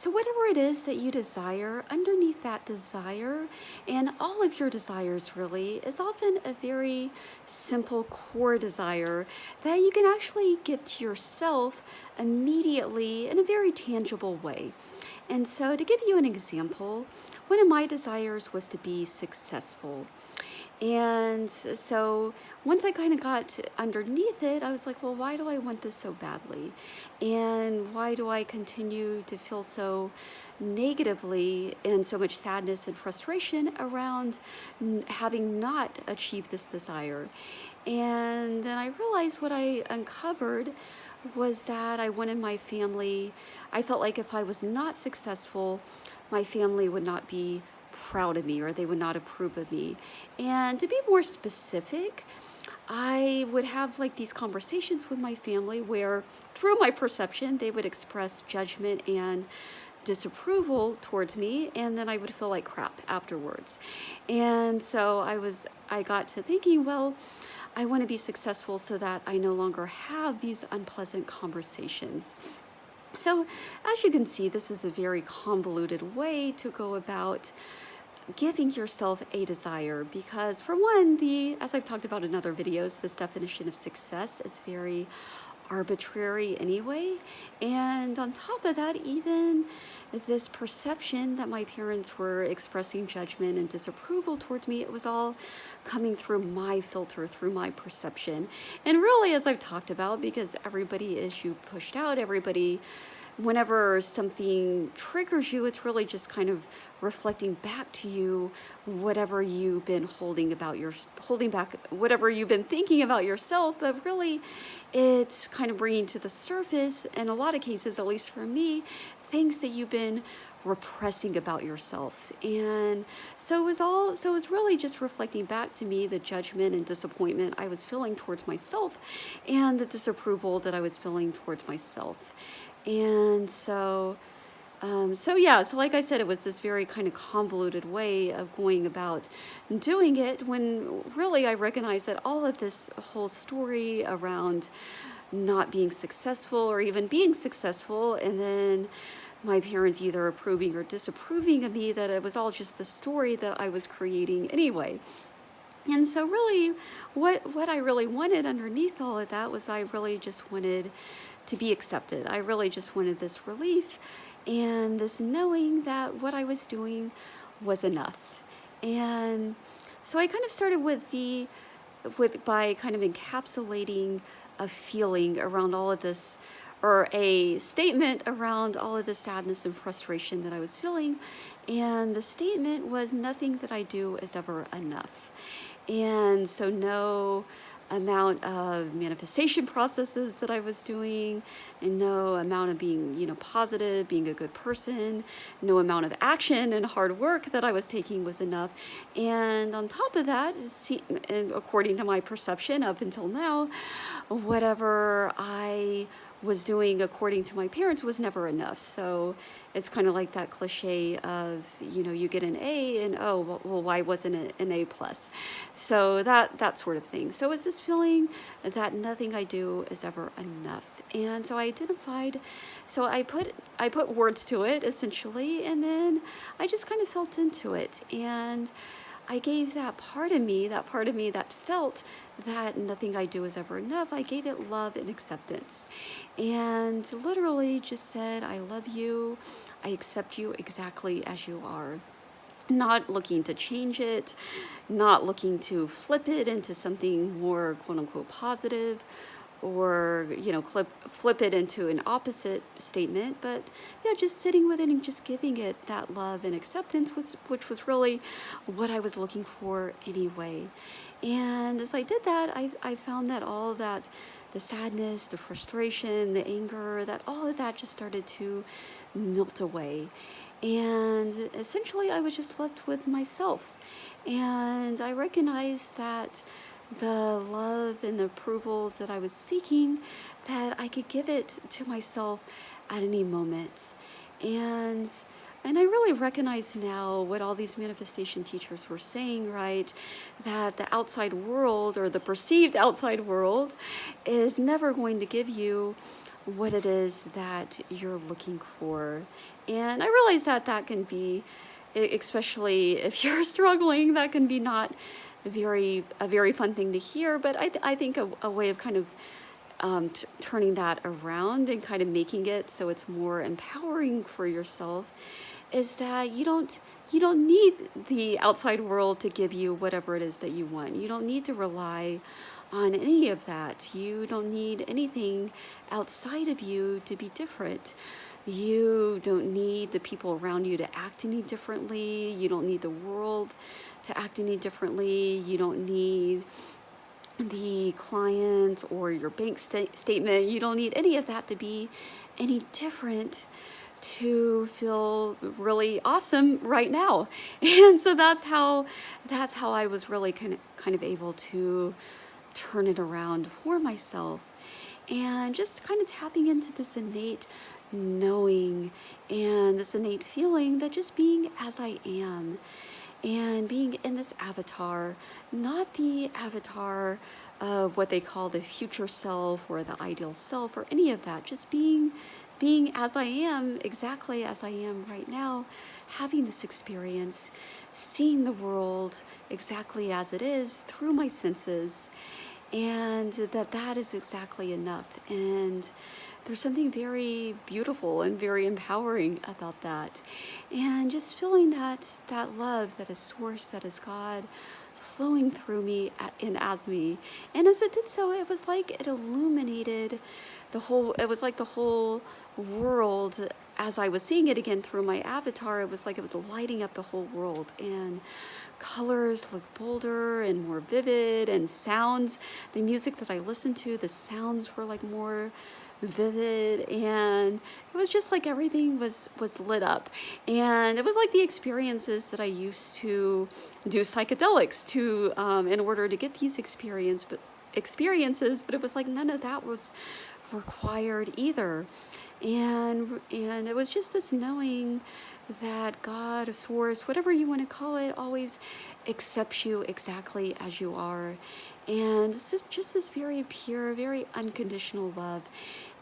So whatever it is that you desire, underneath that desire, and all of your desires really, is often a very simple core desire that you can actually give to yourself immediately in a very tangible way. And so to give you an example, one of my desires was to be successful. And so once I kind of got underneath it, I was like, well, why do I want this so badly? And why do I continue to feel so negatively and so much sadness and frustration around having not achieved this desire? And then I realized what I uncovered was that I wanted my family, I felt like if I was not successful, my family would not be proud of me, or they would not approve of me. And to be more specific, I would have like these conversations with my family where through my perception, they would express judgment and disapproval towards me, and then I would feel like crap afterwards. And so I got to thinking, well, I want to be successful so that I no longer have these unpleasant conversations. So as you can see, this is a very convoluted way to go about giving yourself a desire, because for one, as I've talked about in other videos, this definition of success is very arbitrary anyway. And on top of that, even this perception that my parents were expressing judgment and disapproval towards me, it was all coming through my filter, through my perception. And really, as I've talked about, because everybody is you pushed out, whenever something triggers you, it's really just kind of reflecting back to you whatever you've been holding back, whatever you've been thinking about yourself. But really, it's kind of bringing to the surface, in a lot of cases, at least for me, things that you've been repressing about yourself. And so it was really just reflecting back to me the judgment and disappointment I was feeling towards myself, and the disapproval that I was feeling towards myself. And so like I said, it was this very kind of convoluted way of going about doing it, when really I recognized that all of this whole story around not being successful, or even being successful, and then my parents either approving or disapproving of me, that it was all just the story that I was creating anyway. And so really what I really wanted underneath all of that was I really just wanted to be accepted. I really just wanted this relief and this knowing that what I was doing was enough. And so I kind of started by kind of encapsulating a feeling around all of this, or a statement around all of the sadness and frustration that I was feeling. And the statement was, nothing that I do is ever enough. And so no amount of manifestation processes that I was doing, and no amount of being, positive, being a good person, no amount of action and hard work that I was taking was enough. And on top of that, and according to my perception up until now, whatever I was doing according to my parents was never enough. So it's kind of like that cliche of, you get an A and, oh, well, why wasn't it an A plus? So that sort of thing. So it's this feeling that nothing I do is ever enough. And so I put words to it essentially, and then I just kind of felt into it. And I gave that part of me that felt that nothing I do is ever enough, I gave it love and acceptance. And literally just said, I love you, I accept you exactly as you are. Not looking to change it, not looking to flip it into something more quote unquote positive, or flip it into an opposite statement, but just sitting with it and just giving it that love and acceptance, which was really what I was looking for anyway. And as I did that, I found that all of that, the sadness, the frustration, the anger, that all of that just started to melt away. And essentially I was just left with myself. And I recognized that the love and the approval that I was seeking, that I could give it to myself at any moment. And I really recognize now what all these manifestation teachers were saying, right? That the outside world, or the perceived outside world, is never going to give you what it is that you're looking for. And I realize that that can be, especially if you're struggling, that can be not a very fun thing to hear. But I think a way of kind of turning that around and kind of making it so it's more empowering for yourself is that you don't need the outside world to give you whatever it is that you want. You don't need to rely on any of that. You don't need anything outside of you to be different. You don't need the people around you to act any differently. You don't need the world to act any differently. You don't need the client or your bank statement. You don't need any of that to be any different to feel really awesome right now. And so that's how I was really kind of able to turn it around for myself, and just kind of tapping into this innate knowing and this innate feeling that just being as I am and being in this avatar, not the avatar of what they call the future self or the ideal self or any of that, just being as I am, exactly as I am right now, having this experience, seeing the world exactly as it is through my senses, and that is exactly enough. And there's something very beautiful and very empowering about that. And just feeling that love, that is source, that is God, flowing through me and as me. And as it did so, it was like it illuminated it was like the whole world, as I was seeing it again through my avatar, it was like it was lighting up the whole world, and colors looked bolder and more vivid, and sounds, the music that I listened to, the sounds were like more vivid, and it was just like everything was lit up. And it was like the experiences that I used to do psychedelics to in order to get these experiences, but it was like none of that was required either. And it was just this knowing that God, a source, whatever you want to call it, always accepts you exactly as you are. And it's just this very pure, very unconditional love.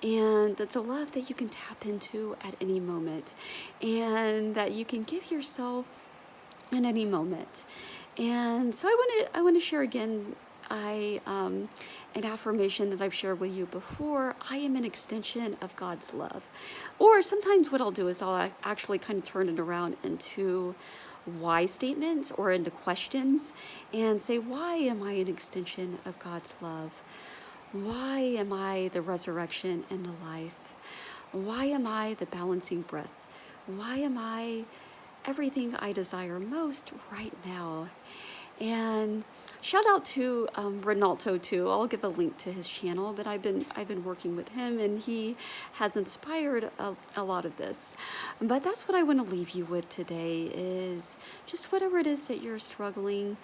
And it's a love that you can tap into at any moment, and that you can give yourself in any moment. And so I want to share again an affirmation that I've shared with you before. I am an extension of God's love. Or sometimes what I'll do is I'll actually kind of turn it around into why statements or into questions and say, why am I an extension of God's love? Why am I the resurrection and the life? Why am I the balancing breath? Why am I everything I desire most right now? And shout out to Ronaldo too. I'll give a link to his channel, but I've been working with him, and he has inspired a lot of this. But that's what I want to leave you with today, is just whatever it is that you're struggling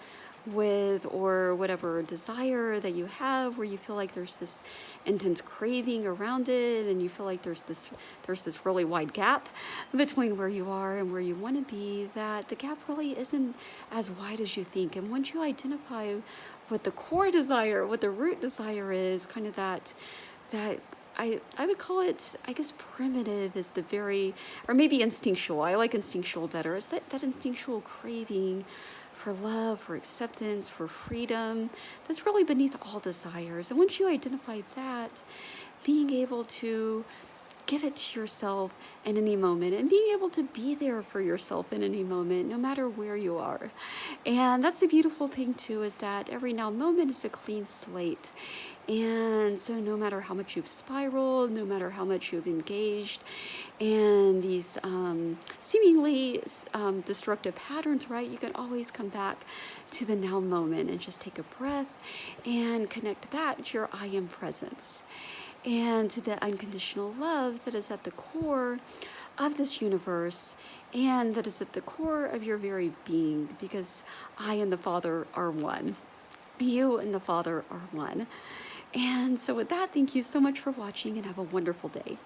with, or whatever desire that you have where you feel like there's this intense craving around it, and you feel like there's this really wide gap between where you are and where you want to be, that the gap really isn't as wide as you think. And once you identify what the core desire, what the root desire is, kind of that I would call it, I guess, primitive is the very, or maybe instinctual. I like instinctual better. It's that instinctual craving for love, for acceptance, for freedom, that's really beneath all desires. And once you identify that, being able to give it to yourself in any moment, and being able to be there for yourself in any moment, no matter where you are. And that's the beautiful thing too, is that every now moment is a clean slate. And so no matter how much you've spiraled, no matter how much you've engaged in these seemingly destructive patterns, right, you can always come back to the now moment and just take a breath and connect back to your I am presence, and to the unconditional love that is at the core of this universe, and that is at the core of your very being, because I and the Father are one. You and the Father are one. And so with that, thank you so much for watching, and have a wonderful day.